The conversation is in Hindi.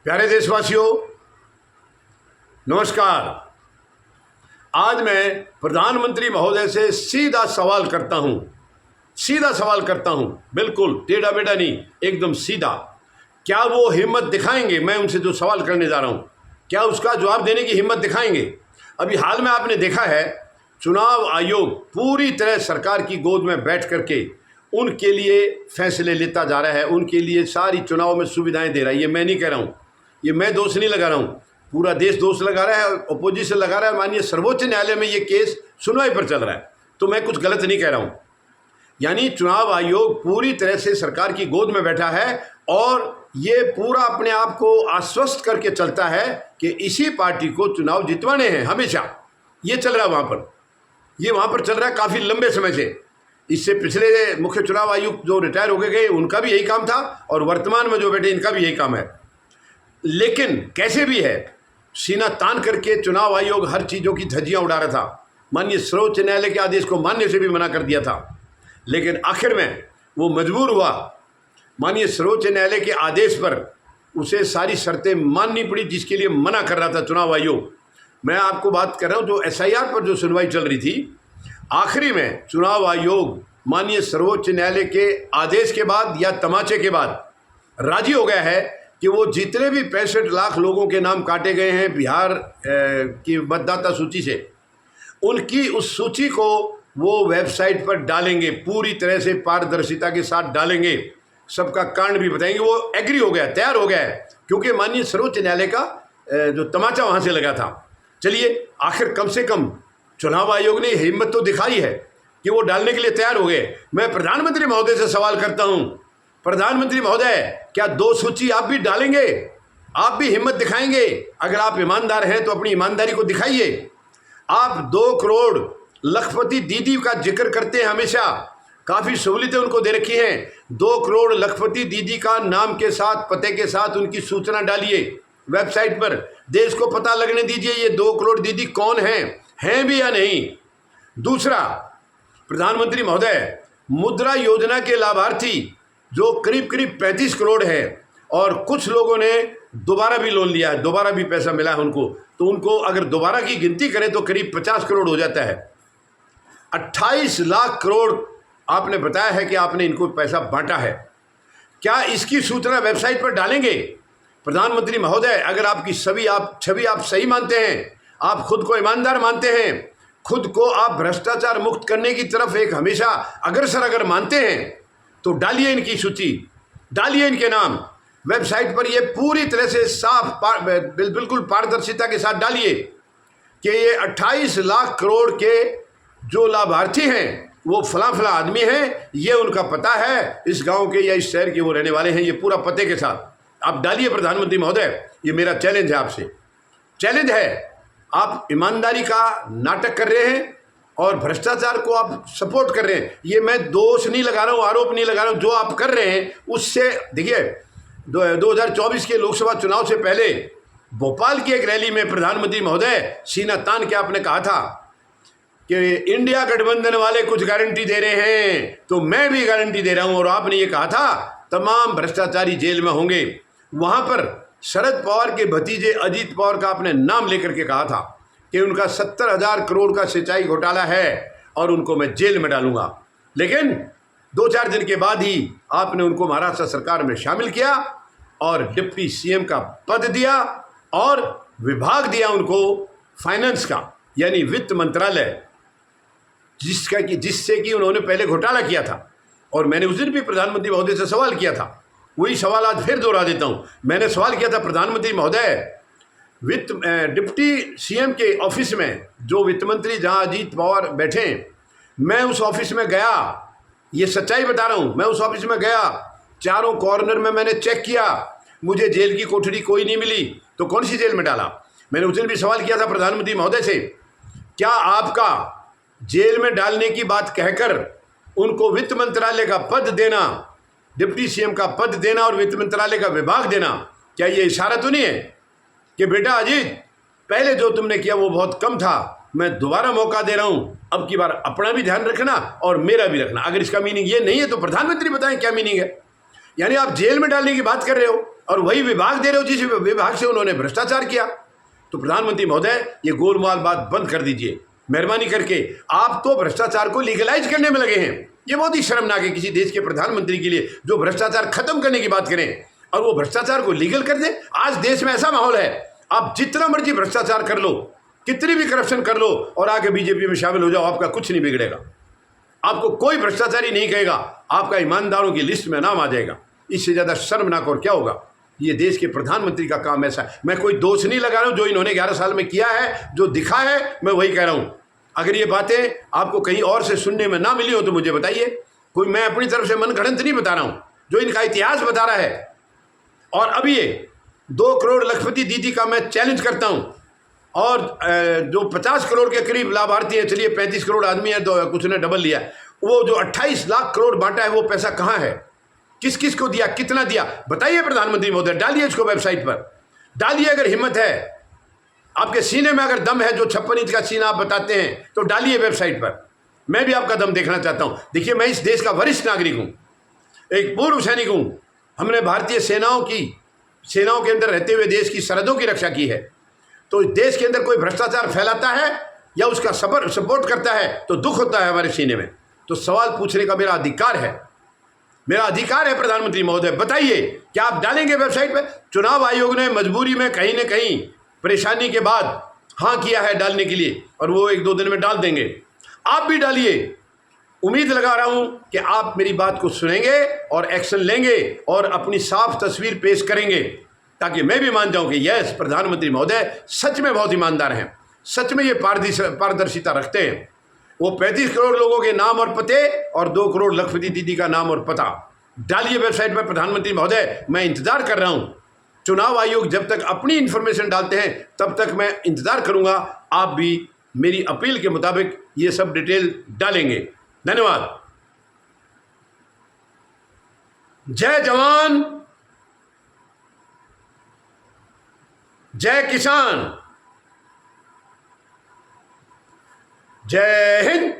प्यारे देशवासियों, नमस्कार। आज मैं प्रधानमंत्री महोदय से सीधा सवाल करता हूं, बिल्कुल टेढ़ा मेढ़ा नहीं, एकदम सीधा। क्या वो हिम्मत दिखाएंगे? मैं उनसे जो सवाल करने जा रहा हूं, क्या उसका जवाब देने की हिम्मत दिखाएंगे? अभी हाल में आपने देखा है, चुनाव आयोग पूरी तरह सरकार की गोद में बैठ करके उनके लिए फैसले लेता जा रहा है, उनके लिए सारी चुनाव में सुविधाएं दे रहा है। ये मैं नहीं कह रहा हूँ, ये मैं दोष नहीं लगा रहा हूँ, पूरा देश दोष लगा रहा है, अपोजिशन लगा रहा है। माननीय सर्वोच्च न्यायालय में ये केस सुनवाई पर चल रहा है, तो मैं कुछ गलत नहीं कह रहा हूँ। यानी चुनाव आयोग पूरी तरह से सरकार की गोद में बैठा है और ये पूरा अपने आप को आश्वस्त करके चलता है कि इसी पार्टी को चुनाव जितवाने हैं हमेशा। ये चल रहा है वहाँ पर, ये वहाँ पर चल रहा है काफ़ी लंबे समय से। इससे पिछले मुख्य चुनाव आयुक्त जो रिटायर हो गए उनका भी यही काम था और वर्तमान में जो बैठे इनका भी यही काम है। लेकिन कैसे भी है, सीना तान करके चुनाव आयोग हर चीज़ों की धज्जियां उड़ा रहा था। माननीय सर्वोच्च न्यायालय के आदेश को मानने से भी मना कर दिया था, लेकिन आखिर में वो मजबूर हुआ। माननीय सर्वोच्च न्यायालय के आदेश पर उसे सारी शर्तें माननी पड़ी जिसके लिए मना कर रहा था चुनाव आयोग। मैं आपको बात कर रहा हूँ जो SIR पर जो सुनवाई चल रही थी, आखिरी में चुनाव आयोग माननीय सर्वोच्च न्यायालय के आदेश के बाद या तमाचे के बाद राजी हो गया है कि वो जितने भी 65 लाख लोगों के नाम काटे गए हैं बिहार की मतदाता सूची से, उनकी उस सूची को वो वेबसाइट पर डालेंगे, पूरी तरह से पारदर्शिता के साथ डालेंगे, सबका कारण भी बताएंगे। वो एग्री हो गया, तैयार हो गया है, क्योंकि माननीय सर्वोच्च न्यायालय का जो तमाचा वहाँ से लगा था। चलिए, आखिर कम से कम चुनाव आयोग ने हिम्मत तो दिखाई है कि वो डालने के लिए तैयार हो गए। मैं प्रधानमंत्री महोदय से सवाल करता हूँ, प्रधानमंत्री महोदय, क्या 2 सूची आप भी डालेंगे? आप भी हिम्मत दिखाएंगे? अगर आप ईमानदार हैं तो अपनी ईमानदारी को दिखाइए। आप 2 करोड़ लखपति दीदी का जिक्र करते हैं हमेशा, काफ़ी सहूलियतें उनको दे रखी हैं। 2 करोड़ लखपति दीदी का नाम के साथ, पते के साथ उनकी सूचना डालिए वेबसाइट पर, देश को पता लगने दीजिए ये 2 करोड़ दीदी कौन हैं भी या नहीं। दूसरा, प्रधानमंत्री महोदय, मुद्रा योजना के लाभार्थी जो करीब 35 करोड़ है और कुछ लोगों ने दोबारा भी लोन लिया है, दोबारा भी पैसा मिला है उनको, तो उनको अगर दोबारा की गिनती करें तो करीब 50 करोड़ हो जाता है। 28 लाख करोड़ आपने बताया है कि आपने इनको पैसा बांटा है। क्या इसकी सूचना वेबसाइट पर डालेंगे? प्रधानमंत्री महोदय, अगर आपकी छवि आप सही मानते हैं, आप खुद को ईमानदार मानते हैं, खुद को आप भ्रष्टाचार मुक्त करने की तरफ एक हमेशा अग्रसर अगर मानते हैं, तो डालिए इनकी सूची, डालिए इनके नाम वेबसाइट पर। ये पूरी तरह से साफ बिल्कुल पारदर्शिता के साथ डालिए कि ये 28 लाख करोड़ के जो लाभार्थी हैं वो फला आदमी हैं, ये उनका पता है, इस गांव के या इस शहर के वो रहने वाले हैं, ये पूरा पते के साथ आप डालिए। प्रधानमंत्री महोदय, ये मेरा चैलेंज है आपसे, चैलेंज है। आप ईमानदारी का नाटक कर रहे हैं और भ्रष्टाचार को आप सपोर्ट कर रहे हैं। ये मैं दोष नहीं लगा रहा हूँ, आरोप नहीं लगा रहा हूँ, जो आप कर रहे हैं उससे देखिए, 2024 के लोकसभा चुनाव से पहले भोपाल की एक रैली में प्रधानमंत्री महोदय सीना तान के आपने कहा था कि इंडिया गठबंधन वाले कुछ गारंटी दे रहे हैं तो मैं भी गारंटी दे रहा हूँ, और आपने ये कहा था तमाम भ्रष्टाचारी जेल में होंगे। वहाँ पर शरद पवार के भतीजे अजीत पवार का आपने नाम लेकर के कहा था कि उनका 70,000 करोड़ का सिंचाई घोटाला है और उनको मैं जेल में डालूंगा। लेकिन 2-4 दिन के बाद ही आपने उनको महाराष्ट्र सरकार में शामिल किया और डिप्टी CM का पद दिया और विभाग दिया उनको फाइनेंस का, यानी वित्त मंत्रालय, जिससे कि उन्होंने पहले घोटाला किया था। और मैंने उस दिन भी प्रधानमंत्री महोदय से सवाल किया था, वही सवाल आज फिर दोहरा देता हूँ। मैंने सवाल किया था, प्रधानमंत्री महोदय, डिप्टी CM के ऑफिस में जो वित्त मंत्री जहाँ अजीत पवार बैठे, मैं उस ऑफिस में गया, ये सच्चाई बता रहा हूँ, मैं उस ऑफिस में गया, चारों कॉर्नर में मैंने चेक किया, मुझे जेल की कोठरी कोई नहीं मिली, तो कौन सी जेल में डाला? मैंने उस दिन भी सवाल किया था प्रधानमंत्री महोदय से, क्या आपका जेल में डालने की बात कहकर उनको वित्त मंत्रालय का पद देना, डिप्टी CM का पद देना और वित्त मंत्रालय का विभाग देना, क्या ये इशारा तो नहीं है कि बेटा अजीत, पहले जो तुमने किया वो बहुत कम था, मैं दोबारा मौका दे रहा हूँ, अब की बार अपना भी ध्यान रखना और मेरा भी रखना? अगर इसका मीनिंग ये नहीं है तो प्रधानमंत्री बताएं क्या मीनिंग है। यानी आप जेल में डालने की बात कर रहे हो और वही विभाग दे रहे हो जिस विभाग से उन्होंने भ्रष्टाचार किया। तो प्रधानमंत्री महोदय, ये गोलमाल बात बंद कर दीजिए मेहरबानी करके। आप तो भ्रष्टाचार को लीगलाइज करने में लगे हैं। ये बहुत ही शर्मनाक है किसी देश के प्रधानमंत्री के लिए जो भ्रष्टाचार खत्म करने की बात करें और वो भ्रष्टाचार को लीगल कर दे। आज देश में ऐसा माहौल है, आप जितना मर्जी भ्रष्टाचार कर लो, कितनी भी करप्शन कर लो और आके बीजेपी में शामिल हो जाओ, आपका कुछ नहीं बिगड़ेगा। आपको कोई भ्रष्टाचारी नहीं कहेगा, आपका ईमानदारों की लिस्ट में नाम आ जाएगा। इससे ज़्यादा शर्मनाक और क्या होगा। ये देश के प्रधानमंत्री का काम ऐसा है। मैं कोई दोष नहीं लगा रहा हूँ, जो इन्होंने 11 साल में किया है, जो दिखा है, मैं वही कह रहा हूँ। अगर ये बातें आपको कहीं और से सुनने में ना मिली हो तो मुझे बताइए। कोई मैं अपनी तरफ से मनगढ़ंत नहीं बता रहा हूँ, जो इनका इतिहास बता रहा है। और अभी ये 2 करोड़ लखपति दीदी का मैं चैलेंज करता हूँ। और जो 50 करोड़ के करीब लाभार्थी हैं, चलिए 35 करोड़ आदमी है तो कुछ ने डबल लिया, वो जो 28 लाख करोड़ बांटा है वो पैसा कहाँ है, किस किस को दिया, कितना दिया, बताइए प्रधानमंत्री महोदय। डालिए इसको वेबसाइट पर, डालिए। अगर हिम्मत है, आपके सीने में अगर दम है, जो 56 इंच का सीना आप बताते हैं, तो डालिए वेबसाइट पर। मैं भी आपका दम देखना चाहता हूँ। देखिए, मैं इस देश का वरिष्ठ नागरिक हूँ, एक पूर्व सैनिक हूँ। हमने भारतीय सेनाओं के अंदर रहते हुए देश की सरहदों की रक्षा की है। तो देश के अंदर कोई भ्रष्टाचार फैलाता है या उसका सपोर्ट करता है तो दुख होता है हमारे सीने में। तो सवाल पूछने का मेरा अधिकार है, प्रधानमंत्री महोदय। बताइए, क्या आप डालेंगे वेबसाइट पर? चुनाव आयोग ने मजबूरी में कहीं न कहीं परेशानी के बाद हाँ किया है डालने के लिए, और वो 1-2 दिन में डाल देंगे। आप भी डालिए। उम्मीद लगा रहा हूं कि आप मेरी बात को सुनेंगे और एक्शन लेंगे और अपनी साफ तस्वीर पेश करेंगे, ताकि मैं भी मान जाऊं कि यस, प्रधानमंत्री महोदय सच में बहुत ईमानदार हैं, सच में ये पारदर्शिता रखते हैं। वो 35 करोड़ लोगों के नाम और पते और 2 करोड़ लखपति दीदी का नाम और पता डालिए वेबसाइट पर। प्रधानमंत्री महोदय, मैं इंतजार कर रहा हूं। चुनाव आयोग जब तक अपनी इंफॉर्मेशन डालते हैं तब तक मैं इंतजार करूंगा। आप भी मेरी अपील के मुताबिक ये सब डिटेल डालेंगे। धन्यवाद। जय जवान, जय किसान, जय हिंद।